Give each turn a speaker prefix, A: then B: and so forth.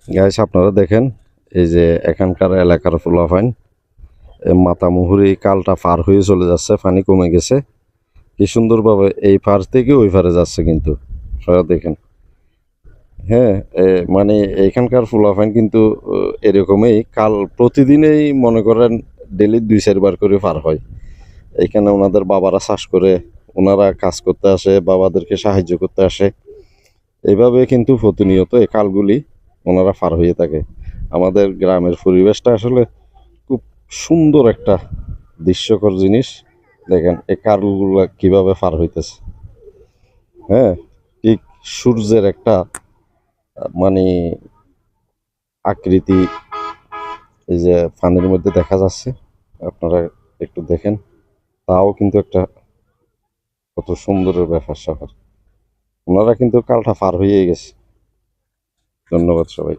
A: Guys আপনারা দেখেন, এই যে এখানকার এলাকার ফুলাফাইন মাথা মুহুরি কালটা পার হয়ে চলে যাচ্ছে, পানি কমে গেছে। কি সুন্দরভাবে এই পার থেকে ওই পারে যাচ্ছে কিন্তু আপনারা দেখেন। হ্যাঁ, মানে এখানকার ফুলাফাইন কিন্তু এরকমই কাল প্রতিদিনই মনে করেন ডেলি 2-4 বার করে পার হয়। এখানে ওনাদের বাবারা চাষ করে, ওনারা কাজ করতে আসে, বাবাদেরকে সাহায্য করতে আসে। এইভাবে কিন্তু প্রতিনিয়ত এই খালগুলি ওনারা পার হয়ে থাকে। আমাদের গ্রামের পরিবেশটা আসলে খুব সুন্দর একটা দৃশ্যকর জিনিস। দেখেন এই খালগুলো কিভাবে পার হইতেছে। হ্যাঁ, ঠিক সূর্যের একটা মানে আকৃতি এই যে পানির মধ্যে দেখা যাচ্ছে, আপনারা একটু দেখেন। তাও কিন্তু একটা কত সুন্দরের ব্যাপার স্যাপার। ওনারা কিন্তু কালটা পার হয়ে গেছে। ধন্যবাদ সবাই।